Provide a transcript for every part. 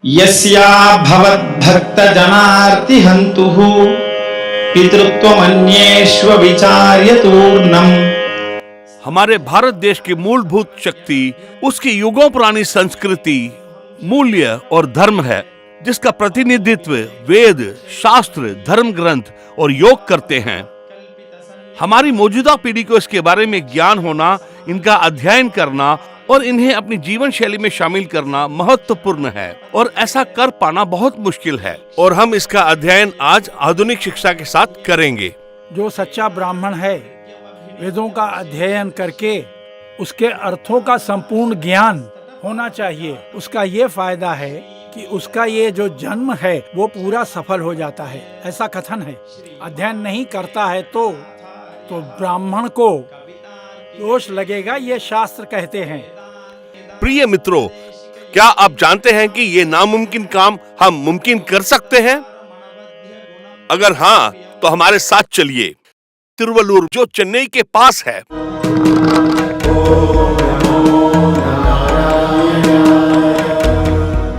यस्या भवद्भक्तजनार्तिहन्तुः पितृत्वमन्येष्व विचार्य तूर्णम्। हमारे भारत देश की मूलभूत शक्ति उसकी युगों पुरानी संस्कृति, मूल्य और धर्म है, जिसका प्रतिनिधित्व वेद, शास्त्र, धर्म ग्रंथ और योग करते हैं। हमारी मौजूदा पीढ़ी को इसके बारे में ज्ञान होना, इनका अध्ययन करना और इन्हें अपनी जीवन शैली में शामिल करना महत्वपूर्ण है और ऐसा कर पाना बहुत मुश्किल है, और हम इसका अध्ययन आज आधुनिक शिक्षा के साथ करेंगे। जो सच्चा ब्राह्मण है, वेदों का अध्ययन करके उसके अर्थों का संपूर्ण ज्ञान होना चाहिए। उसका ये फायदा है कि उसका ये जो जन्म है वो पूरा सफल हो जाता है, ऐसा कथन है। अध्ययन नहीं करता है तो ब्राह्मण को दोष लगेगा, ये शास्त्र कहते हैं। प्रिय मित्रों, क्या आप जानते हैं कि ये नामुमकिन काम हम मुमकिन कर सकते हैं? अगर हाँ, तो हमारे साथ चलिए। तिरुवल्लुर, जो चेन्नई के पास है,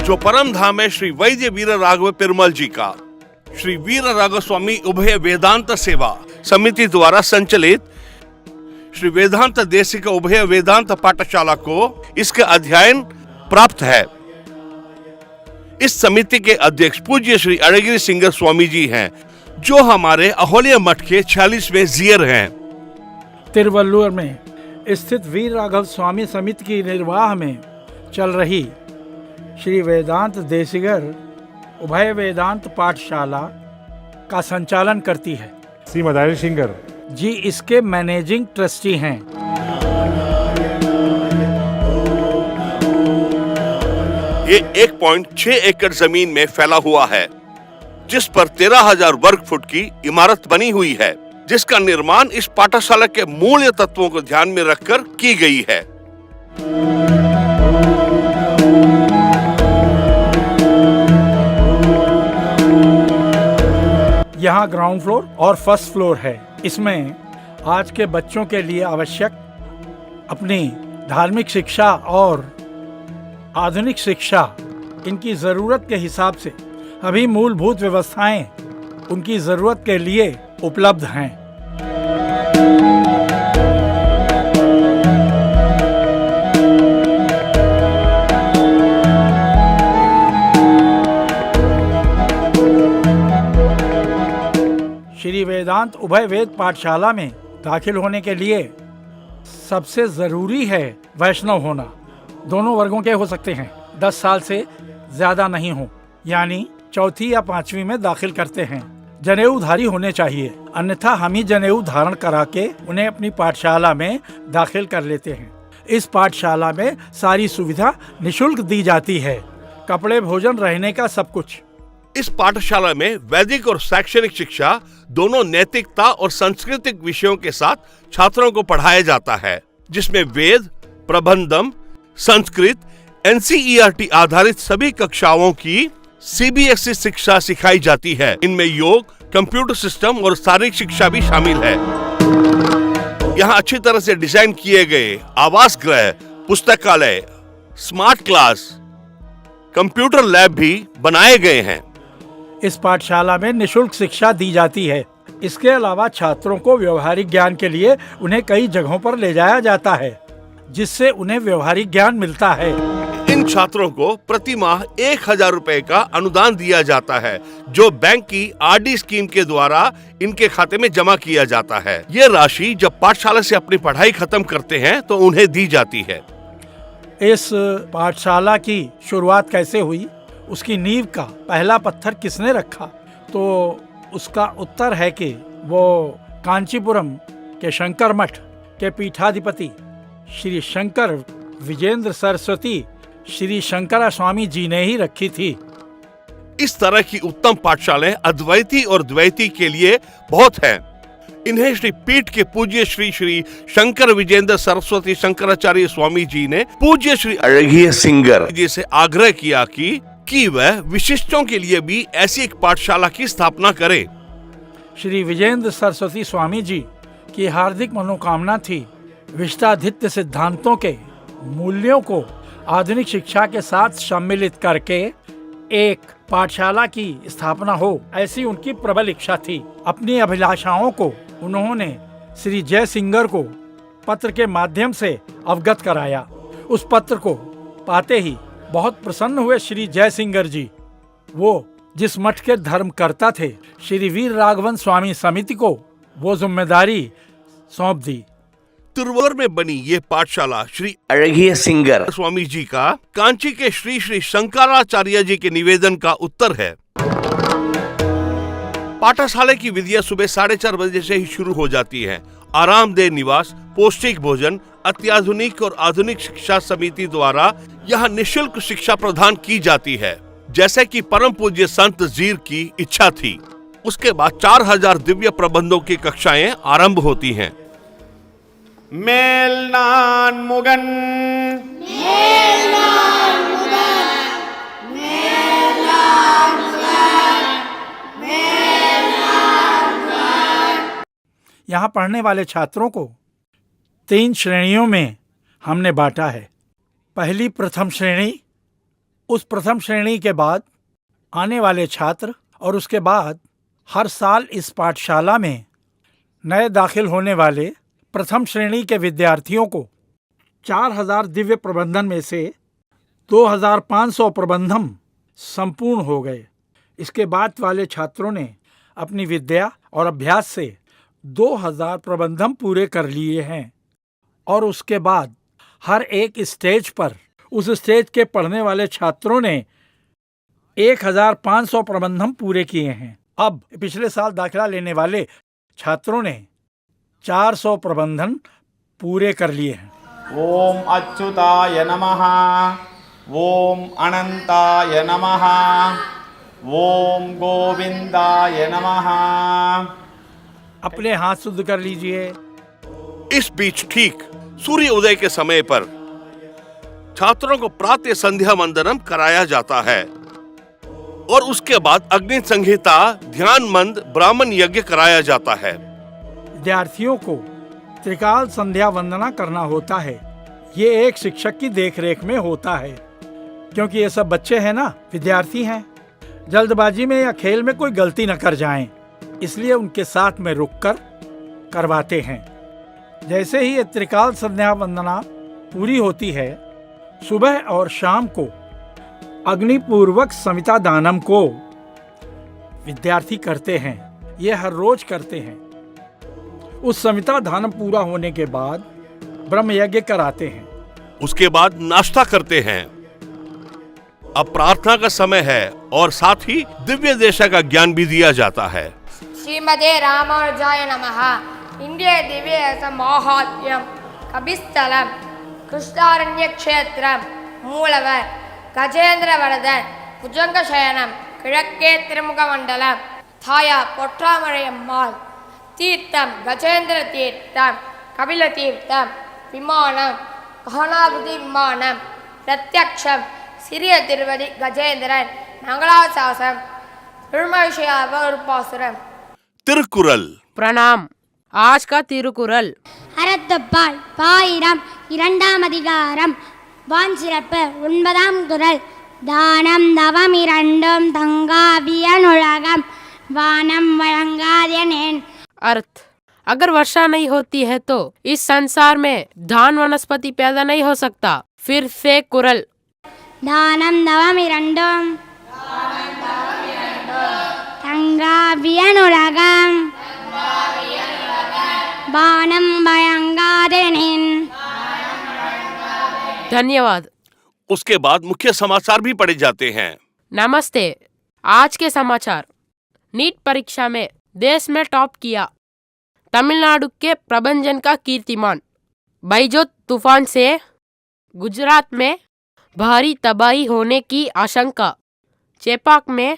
जो परम धाम है श्री वैद्य वीर राघव पेरुमल जी का, श्री वीर राघव स्वामी उभय वेदांत सेवा समिति द्वारा संचालित श्री वेदांत देशिक उभय वेदांत पाठशाला को इसका अध्ययन प्राप्त है। इस समिति के अध्यक्ष पूज्य श्री अड़गिरी सिंगर स्वामी जी हैं, जो हमारे अहोलिया मठ के 46वें जीयर हैं। तिरुवल्लुर में स्थित वीर राघव स्वामी समिति की निर्वाह में चल रही श्री वेदांत देशिगर उभय वेदांत पाठशाला का संचालन करती है। श्रीमद अड़गिरी सिंगर जी इसके मैनेजिंग ट्रस्टी हैं। ये 1.6 एकड़ जमीन में फैला हुआ है, जिस पर 13,000 वर्ग फुट की इमारत बनी हुई है, जिसका निर्माण इस पाठशाला के मूल तत्वों को ध्यान में रखकर की गई है। यहाँ ग्राउंड फ्लोर और फर्स्ट फ्लोर है। इसमें आज के बच्चों के लिए आवश्यक अपनी धार्मिक शिक्षा और आधुनिक शिक्षा, इनकी ज़रूरत के हिसाब से अभी मूलभूत व्यवस्थाएं उनकी ज़रूरत के लिए उपलब्ध हैं। श्री वेदांत उभय वेद पाठशाला में दाखिल होने के लिए सबसे जरूरी है वैष्णव होना। दोनों वर्गों के हो सकते हैं, 10 साल से ज्यादा नहीं हो, यानी चौथी या 5वीं में दाखिल करते हैं। जनेऊधारी होने चाहिए, अन्यथा हम ही जनेऊ धारण करा के उन्हें अपनी पाठशाला में दाखिल कर लेते हैं। इस पाठशाला में सारी सुविधा निःशुल्क दी जाती है, कपड़े, भोजन, रहने का सब कुछ। इस पाठशाला में वैदिक और शैक्षणिक शिक्षा दोनों नैतिकता और सांस्कृतिक विषयों के साथ छात्रों को पढ़ाया जाता है, जिसमें वेद, प्रबंधम, संस्कृत, NCERT आधारित सभी कक्षाओं की CBSE शिक्षा सिखाई जाती है। इनमें योग, कंप्यूटर सिस्टम और शारीरिक शिक्षा भी शामिल है। यहाँ अच्छी तरह से डिजाइन किए गए आवास गृह, पुस्तकालय, स्मार्ट क्लास, कंप्यूटर लैब भी बनाए गए हैं। इस पाठशाला में निःशुल्क शिक्षा दी जाती है। इसके अलावा छात्रों को व्यवहारिक ज्ञान के लिए उन्हें कई जगहों पर ले जाया जाता है, जिससे उन्हें व्यवहारिक ज्ञान मिलता है। इन छात्रों को प्रति माह 1,000 रुपए का अनुदान दिया जाता है, जो बैंक की RD स्कीम के द्वारा इनके खाते में जमा किया जाता है। ये राशि जब पाठशाला से अपनी पढ़ाई खत्म करते हैं तो उन्हें दी जाती है। इस पाठशाला की शुरुआत कैसे हुई, उसकी नींव का पहला पत्थर किसने रखा, तो उसका उत्तर है कि वो कांचीपुरम के शंकर मठ के पीठाधिपति श्री शंकर विजेंद्र सरस्वती श्री शंकरा स्वामी जी ने ही रखी थी। इस तरह की उत्तम पाठशालाएं अद्वैती और द्वैती के लिए बहुत हैं। इन्हें श्री पीठ के पूज्य श्री श्री शंकर विजेंद्र सरस्वती शंकराचार्य स्वामी जी ने पूज्य श्री अड़गिरी सिंगर जी से आग्रह किया कि वह विशिष्टों के लिए भी ऐसी एक पाठशाला की स्थापना करे। श्री विजेंद्र सरस्वती स्वामी जी की हार्दिक मनोकामना थी विशिष्टाद्वैत सिद्धांतों के मूल्यों को आधुनिक शिक्षा के साथ सम्मिलित करके एक पाठशाला की स्थापना हो, ऐसी उनकी प्रबल इच्छा थी। अपनी अभिलाषाओं को उन्होंने श्री जयसिंगर को पत्र के माध्यम से अवगत कराया। उस पत्र को पाते ही बहुत प्रसन्न हुए श्री जयसिंगर जी। वो जिस मठ के धर्मकर्ता थे, श्री वीर राघवन स्वामी समिति को वो जिम्मेदारी सौंप दी। तिरुवल्लुवर में बनी ये पाठशाला श्री अड़गिय सिंगर स्वामी जी का कांची के श्री श्री शंकराचार्य जी के निवेदन का उत्तर है। पाठशाला की विधियां सुबह 4:30 बजे से ही शुरू हो जाती हैं। आरामदेह निवास, पौष्टिक भोजन, अत्याधुनिक और आधुनिक शिक्षा समिति द्वारा यहाँ निःशुल्क शिक्षा प्रदान की जाती है, जैसे कि परम पूज्य संत जीर की इच्छा थी। उसके बाद 4000 दिव्य प्रबंधों की कक्षाएं आरंभ होती हैं। मेलनान मुगन यहाँ पढ़ने वाले छात्रों को 3 श्रेणियों में हमने बांटा है। पहली प्रथम श्रेणी, उस प्रथम श्रेणी के बाद आने वाले छात्र और उसके बाद हर साल इस पाठशाला में नए दाखिल होने वाले प्रथम श्रेणी के विद्यार्थियों को 4000 दिव्य प्रबंधन में से 2500 प्रबंधम संपूर्ण हो गए। इसके बाद वाले छात्रों ने अपनी विद्या और अभ्यास से 2000 प्रबंधम पूरे कर लिए हैं और उसके बाद हर एक स्टेज पर उस स्टेज के पढ़ने वाले छात्रों ने 1500 प्रबंधम पूरे किए हैं। अब पिछले साल दाखिला लेने वाले छात्रों ने 400 प्रबंधन पूरे कर लिए हैं। ओम अच्युताय नमः, ओम अनंताय नमः, ओम गोविंदाय नमः। अपने हाथ शुद्ध कर लीजिए। इस बीच ठीक सूर्य उदय के समय पर छात्रों को प्रातः संध्या वंदनम कराया जाता है और उसके बाद अग्नि संहिता, ध्यान मंद, ब्राह्मण यज्ञ कराया जाता है। विद्यार्थियों को त्रिकाल संध्या वंदना करना होता है। ये एक शिक्षक की देखरेख में होता है, क्योंकि ये सब बच्चे हैं ना, विद्यार्थी हैं, जल्दबाजी में या खेल में कोई गलती न कर जाएं, इसलिए उनके साथ में रुककर करवाते हैं। जैसे ही ये त्रिकाल संध्या वंदना पूरी होती है, सुबह और शाम को अग्निपूर्वक समिता दानम को विद्यार्थी करते हैं। ये हर रोज करते हैं। उस समिता दानम पूरा होने के बाद ब्रह्म यज्ञ कराते हैं। उसके बाद नाश्ता करते हैं। अब प्रार्थना का समय है और साथ ही दिव्य देशा का ज्ञान भी दिया जाता है। श्रीमते रामानुजाय नमः। इंडिया दिव्य माहात्म्यम कपिस्थलम कृष्णारण्य क्षेत्रम मूलवर गजेंद्र वरदन भुजंग शयनम किழக்கே திருமுக மண்டலம் தாயா பொற்றாமரையம்மாள் தீர்த்தம் கஜேந்திர தீர்த்தம் கபில தீர்த்தம் விமானம் ககனாபதி விமானம் பிரத்யக்ஷம் சிறிய திருவதி கஜேந்திரன் மங்களாசாசம் திருமழிசையாவருப்பாசுரம்। तिरुकुरल। प्रणाम। आज का तिरुकुरल அறத்துப்பால் பாயிரம் 2ஆம் அதிகாரம் வாஞ்சிறப்பு 9ஆம் குறள் தானம் தவம் இரண்டும் தங்காவியனுலகம் வானம் வழங்காதேனேன்। अर्थ, अगर वर्षा नहीं होती है तो इस संसार में धान वनस्पति पैदा नहीं हो सकता। फिर से कुरल தானம் தவம் இரண்டும் தங்காவியனுலகம் வானம் வழங்காதேனேன்। धन्यवाद। उसके बाद मुख्य समाचार भी पढ़े जाते हैं। नमस्ते। आज के समाचार। नीट परीक्षा में देश में टॉप किया तमिलनाडु के प्रबंधन का कीर्तिमान। बाइजोत तूफान से गुजरात में भारी तबाही होने की आशंका। चेपाक में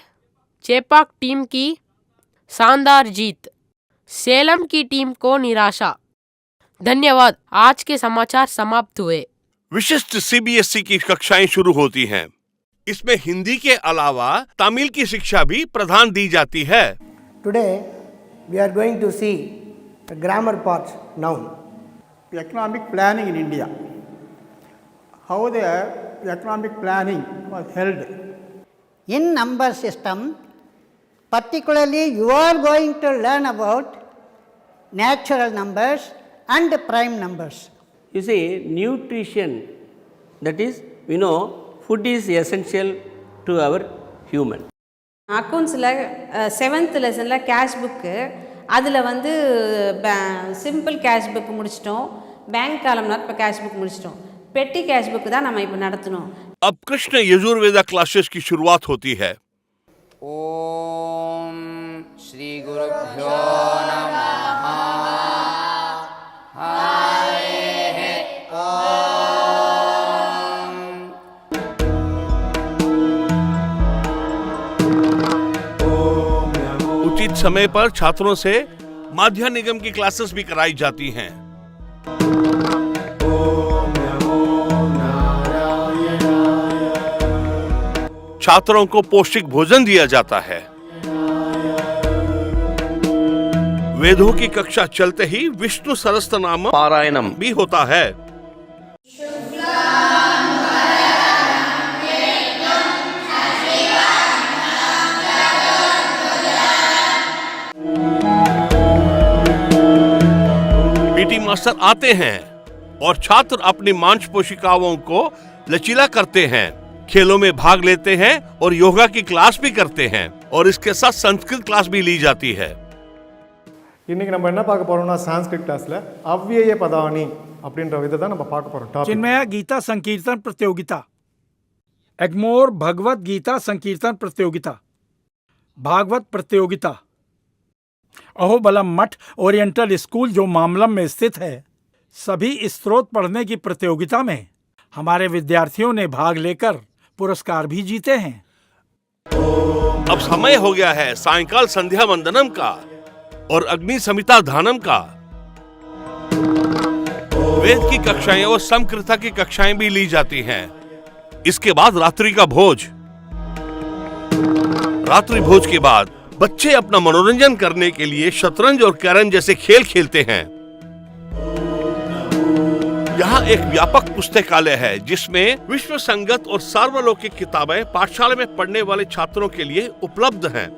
चेपाक टीम की शानदार जीत। सेलम की टीम को निराशा। धन्यवाद। आज के समाचार समाप्त हुए। विशिष्ट सीबीएसई की कक्षाएं शुरू होती हैं। इसमें हिंदी के अलावा तमिल की शिक्षा भी प्रदान दी जाती है। Today we are going to see the grammar part now. Economic planning in India. How the economic planning was held In number system, particularly you are going to learn about natural numbers and prime numbers. You see, nutrition, that is, food is essential to our human. அக்கௌண்ட்ஸில் 7th லெசனில் cash book அதில் வந்து simple cash book முடிச்சிட்டோம், bank காலம்னா இப்போ cash book முடிச்சிட்டோம், பெட்டி cash book தான் நம்ம இப்போ நடத்தணும். अब कृष्ण यजुर्वेदा क्लासेस की शुरुआत होती है। ओम श्री गुरुभ्यो नमः। हरे ओम। उचित समय पर छात्रों से माध्य निगम की क्लासेस भी कराई जाती हैं। छात्रों को पौष्टिक भोजन दिया जाता है। वेदों की कक्षा चलते ही विष्णु सहस्त्रनाम पारायणम भी होता है। पीटी मास्टर आते हैं और छात्र अपनी मांसपेशियों को लचीला करते हैं, खेलों में भाग लेते हैं और योगा की क्लास भी करते हैं और इसके साथ संस्कृत क्लास भी ली जाती है। இன்னைக்கு நம்ம என்ன பார்க்க போறோம்னா சான்ஸ்கிரிட் கிளாஸ்ல அவ்யய பதானி அப்படின்ற விதத்தை தான் நம்ம பார்க்க போறோம் டாபிக்। चिन्मया गीता संकीर्तन प्रतियोगिता, एग्मोर भगवत गीता संकीर्तन प्रतियोगिता, भागवत प्रतियोगिता। अहोबलम मठ ओरिएंटल स्कूल जो मामलम में स्थित है, सभी स्त्रोत पढ़ने की प्रतियोगिता में हमारे विद्यार्थियों ने भाग लेकर पुरस्कार भी जीते हैं। अब समय हो गया है सायंकाल संध्या वंदनम का और अग्नि समिता धानम का। वेद की कक्षाएं और समकृता की कक्षाएं भी ली जाती हैं। इसके बाद रात्रि का भोज। रात्रि भोज के बाद बच्चे अपना मनोरंजन करने के लिए शतरंज और कैरम जैसे खेल खेलते हैं। यहाँ एक व्यापक पुस्तकालय है जिसमें विश्व संगत और सार्वलौकिक किताबें पाठशाला में पढ़ने वाले छात्रों के लिए उपलब्ध हैं।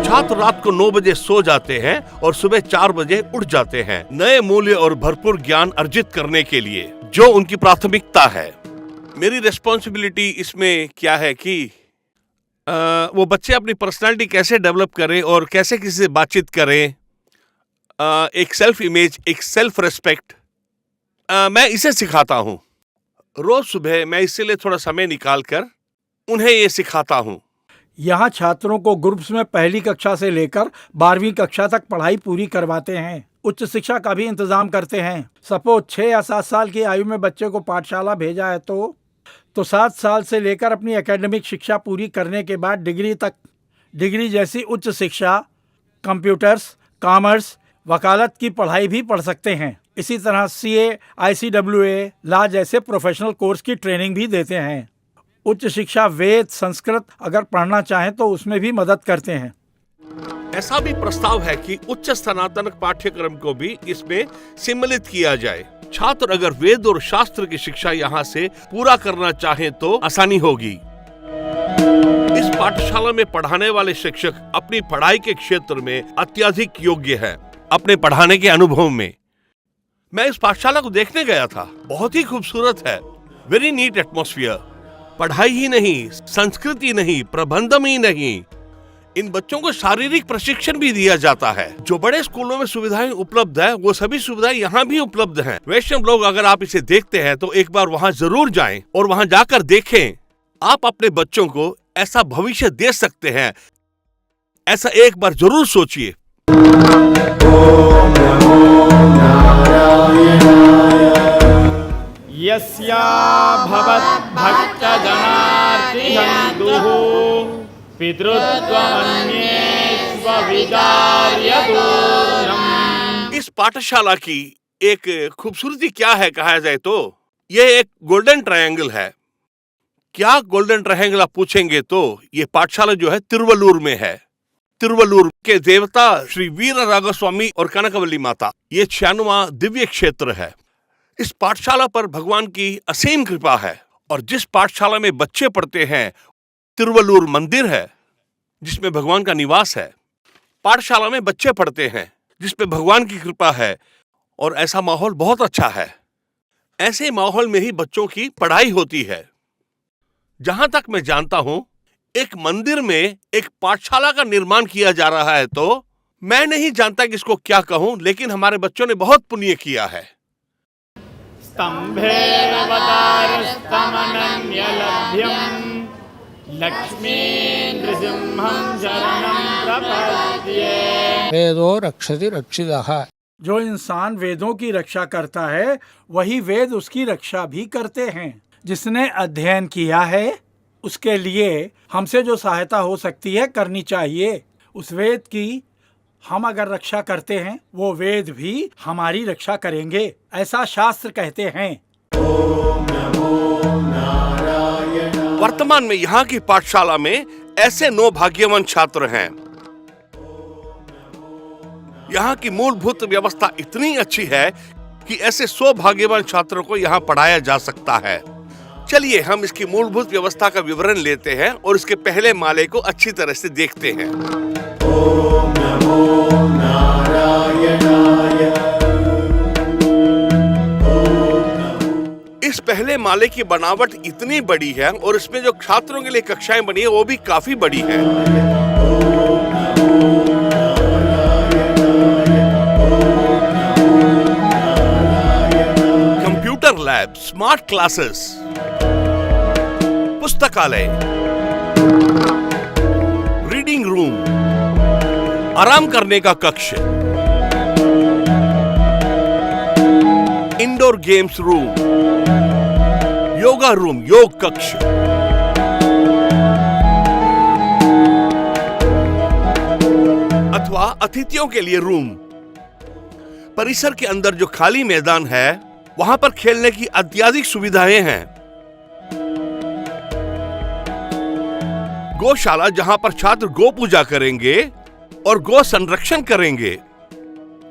छात्र रात को 9 बजे सो जाते हैं और सुबह 4 बजे उठ जाते हैं नए मूल्य और भरपूर ज्ञान अर्जित करने के लिए, जो उनकी प्राथमिकता है। मेरी रिस्पॉन्सिबिलिटी इसमें क्या है कि वो बच्चे अपनी पर्सनालिटी कैसे डेवलप करें और कैसे किसी से बातचीत करें, एक सेल्फ इमेज, एक सेल्फ रेस्पेक्ट, मैं इसे सिखाता हूँ। रोज सुबह मैं इसके लिए थोड़ा समय निकालकर उन्हें ये सिखाता हूँ। यहाँ छात्रों को ग्रुप्स में पहली कक्षा से लेकर 12वीं कक्षा तक पढ़ाई पूरी करवाते हैं। उच्च शिक्षा का भी इंतजाम करते हैं। सपोज 6 या 7 साल की आयु में बच्चे को पाठशाला भेजा है तो 7 साल से लेकर अपनी एकेडमिक शिक्षा पूरी करने के बाद डिग्री जैसी उच्च शिक्षा, कंप्यूटर्स, कॉमर्स, वकालत की पढ़ाई भी पढ़ सकते हैं। इसी तरह CA, ICWA, लॉ जैसे प्रोफेशनल कोर्स की ट्रेनिंग भी देते हैं। उच्च शिक्षा वेद, संस्कृत अगर पढ़ना चाहें तो उसमें भी मदद करते हैं। ऐसा भी प्रस्ताव है कि उच्च स्नातक पाठ्यक्रम को भी इसमें सम्मिलित किया जाए। छात्र अगर वेद और शास्त्र की शिक्षा यहाँ से पूरा करना चाहें तो आसानी होगी। इस पाठशाला में पढ़ाने वाले शिक्षक अपनी पढ़ाई के क्षेत्र में अत्यधिक योग्य है। अपने पढ़ाने के अनुभव में मैं इस पाठशाला को देखने गया था। बहुत ही खूबसूरत है, वेरी नीट एटमॉस्फेयर। पढ़ाई ही नहीं, संस्कृति नहीं, प्रबंधन ही नहीं, इन बच्चों को शारीरिक प्रशिक्षण भी दिया जाता है। जो बड़े स्कूलों में सुविधाएं उपलब्ध है वो सभी सुविधाएं यहाँ भी उपलब्ध हैं। वैष्णव लोग अगर आप इसे देखते हैं तो एक बार वहाँ जरूर जाएं और वहाँ जाकर देखें। आप अपने बच्चों को ऐसा भविष्य दे सकते हैं, ऐसा एक बार जरूर सोचिए। यस्या भवद्भक्तजनार्तिहन्तुः पितृत्वमन्येष्वविदार्यतूर्णम्। इस पाठशाला की एक खूबसूरती क्या है कहा जाए तो यह एक गोल्डन ट्रायंगल है। क्या गोल्डन ट्रायंगल आप पूछेंगे तो ये पाठशाला जो है तिरुवल्लूर में है। तिरुवल्लूर के देवता श्री वीर राघवस्वामी और कनकवल्ली माता, ये 96वां दिव्य क्षेत्र है। इस पाठशाला पर भगवान की असीम कृपा है और जिस पाठशाला में बच्चे पढ़ते हैं तिरुवल्लुर मंदिर है जिसमें भगवान का निवास है। पाठशाला में बच्चे पढ़ते हैं जिसमें भगवान की कृपा है और ऐसा माहौल बहुत अच्छा है। ऐसे माहौल में ही बच्चों की पढ़ाई होती है। जहां तक मैं जानता हूं, एक मंदिर में एक पाठशाला का निर्माण किया जा रहा है, तो मैं नहीं जानता कि इसको क्या कहूं, लेकिन हमारे बच्चों ने बहुत पुण्य किया है। वेदो रक्षति रक्षितः। जो इंसान वेदों की रक्षा करता है वही वेद उसकी रक्षा भी करते हैं। जिसने अध्ययन किया है उसके लिए हमसे जो सहायता हो सकती है करनी चाहिए। उस वेद की हम अगर रक्षा करते हैं वो वेद भी हमारी रक्षा करेंगे, ऐसा शास्त्र कहते हैं। वर्तमान में यहाँ की पाठशाला में ऐसे 9 भाग्यवान छात्र हैं। यहाँ की मूलभूत व्यवस्था इतनी अच्छी है कि ऐसे 100 भाग्यवान छात्रों को यहाँ पढ़ाया जा सकता है। चलिए हम इसकी मूलभूत व्यवस्था का विवरण लेते हैं और इसके पहले माले को अच्छी तरह से देखते हैं। इस पहले माले की बनावट इतनी बड़ी है और इसमें जो छात्रों के लिए कक्षाएं बनी है वो भी काफी बड़ी है। कंप्यूटर लैब, स्मार्ट क्लासेस, पुस्तकालय, रीडिंग रूम, आराम करने का कक्ष, indoor games room, yoga room, योग कक्ष, अथवा अतिथियों के लिए रूम। परिसर के अंदर जो खाली मैदान है वहां पर खेलने की अत्याधिक सुविधाएं हैं। गौशाला जहां पर छात्र गौ पूजा करेंगे और गौ संरक्षण करेंगे।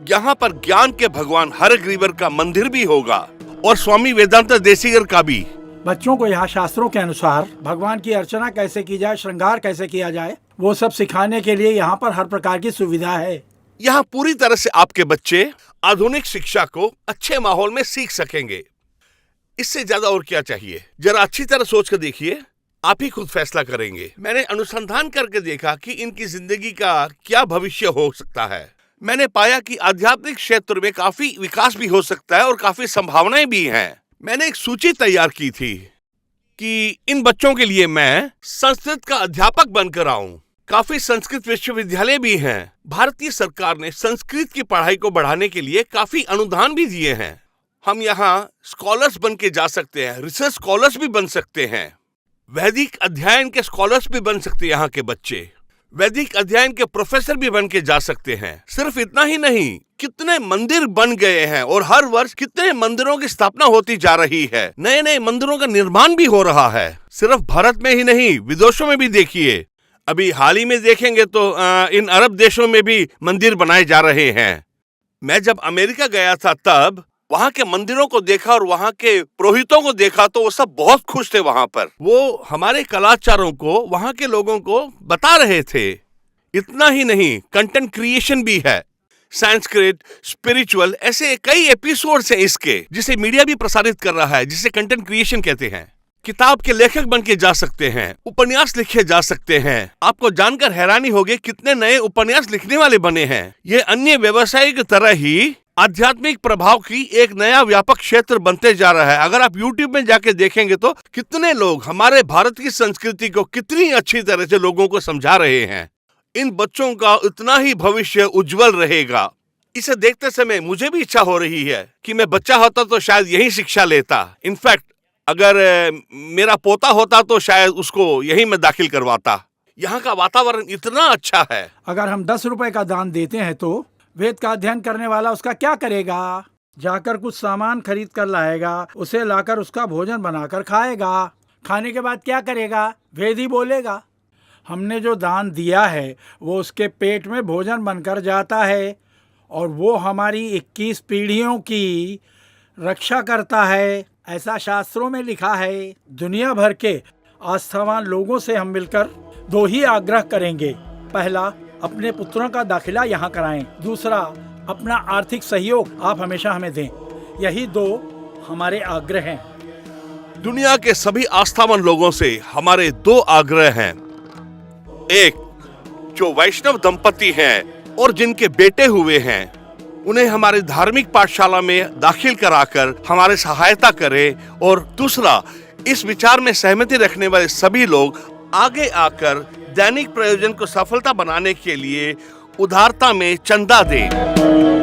यहाँ पर ज्ञान के भगवान हरग्रीवर का मंदिर भी होगा और स्वामी वेदांत देशिगर का भी। बच्चों को यहाँ शास्त्रों के अनुसार भगवान की अर्चना कैसे की जाए, श्रृंगार कैसे किया जाए, वो सब सिखाने के लिए यहाँ पर हर प्रकार की सुविधा है। यहाँ पूरी तरह से आपके बच्चे आधुनिक शिक्षा को अच्छे माहौल में सीख सकेंगे। इससे ज्यादा और क्या चाहिए? जरा अच्छी तरह सोच कर देखिए, आप ही खुद फैसला करेंगे। मैंने अनुसंधान करके देखा कि इनकी जिंदगी का क्या भविष्य हो सकता है। मैंने पाया कि आध्यात्मिक क्षेत्र में काफी विकास भी हो सकता है और काफी संभावनाएं भी हैं। मैंने एक सूची तैयार की थी कि इन बच्चों के लिए मैं संस्कृत का अध्यापक बनकर आऊं। काफी संस्कृत विश्वविद्यालय भी हैं। भारतीय सरकार ने संस्कृत की पढ़ाई को बढ़ाने के लिए काफी अनुदान भी दिए हैं। हम यहाँ स्कॉलर्स बन के जा सकते हैं, रिसर्च स्कॉलर्स भी बन सकते हैं, वैदिक अध्ययन के स्कॉलर्स भी बन सकते हैं। यहाँ के बच्चे वैदिक अध्ययन के प्रोफेसर भी बन के जा सकते हैं। सिर्फ इतना ही नहीं, कितने मंदिर बन गए हैं और हर वर्ष कितने मंदिरों की स्थापना होती जा रही है। नए नए मंदिरों का निर्माण भी हो रहा है। सिर्फ भारत में ही नहीं, विदेशों में भी देखिए। अभी हाल ही में देखेंगे तो इन अरब देशों में भी मंदिर बनाए जा रहे हैं। मैं जब अमेरिका गया था तब वहां के मंदिरों को देखा और वहां के पुरोहितों को देखा तो वो सब बहुत खुश थे। वहां पर वो हमारे कलाचारों को वहां के लोगों को बता रहे थे। इतना ही नहीं, कंटेंट क्रिएशन भी है। संस्कृत, स्पिरिचुअल, ऐसे कई एपिसोड्स हैं इसके, जिसे मीडिया भी प्रसारित कर रहा है, जिसे कंटेंट क्रिएशन कहते हैं। किताब के लेखक बन के जा सकते हैं, उपन्यास लिखे जा सकते हैं। आपको जानकर हैरानी होगी कितने नए उपन्यास लिखने वाले बने हैं। ये अन्य व्यवसाय की तरह ही आध्यात्मिक प्रभाव की एक नया व्यापक क्षेत्र बनते जा रहा है। अगर आप YouTube में जाके देखेंगे तो कितने लोग हमारे भारत की संस्कृति को कितनी अच्छी तरह से लोगों को समझा रहे हैं। इन बच्चों का इतना ही भविष्य उज्जवल रहेगा। इसे देखते समय मुझे भी इच्छा हो रही है कि मैं बच्चा होता तो शायद यही शिक्षा लेता। इनफैक्ट अगर मेरा पोता होता तो शायद उसको यही मैं दाखिल करवाता। यहाँ का वातावरण इतना अच्छा है। अगर हम 10 रुपए का दान देते हैं तो वेद का अध्ययन करने वाला उसका क्या करेगा? जाकर कुछ सामान खरीद कर लाएगा, उसे लाकर उसका भोजन बनाकर खाएगा। खाने के बाद क्या करेगा? वेद ही बोलेगा। हमने जो दान दिया है वो उसके पेट में भोजन बनकर जाता है और वो हमारी 21 पीढ़ियों की रक्षा करता है। ऐसा शास्त्रों में लिखा है। दुनिया भर के आस्थावान लोगों से हम मिलकर 2 ही आग्रह करेंगे। पहला, अपने पुत्रों का दाखिला यहाँ कराएं। दूसरा, अपना आर्थिक सहयोग आप हमेशा हमें दें। यही 2 हमारे आग्रह हैं। दुनिया के सभी आस्थावान लोगों से हमारे 2 आग्रह हैं। एक, जो वैष्णव दंपति हैं और जिनके बेटे हुए हैं, उन्हें हमारे धार्मिक पाठशाला में दाखिल कराकर हमारे सहायता करें। और दूसरा, इस विचार में सहमति रखने वाले सभी लोग आगे आकर दैनिक प्रयोजन को सफलता बनाने के लिए उदारता में चंदा दें।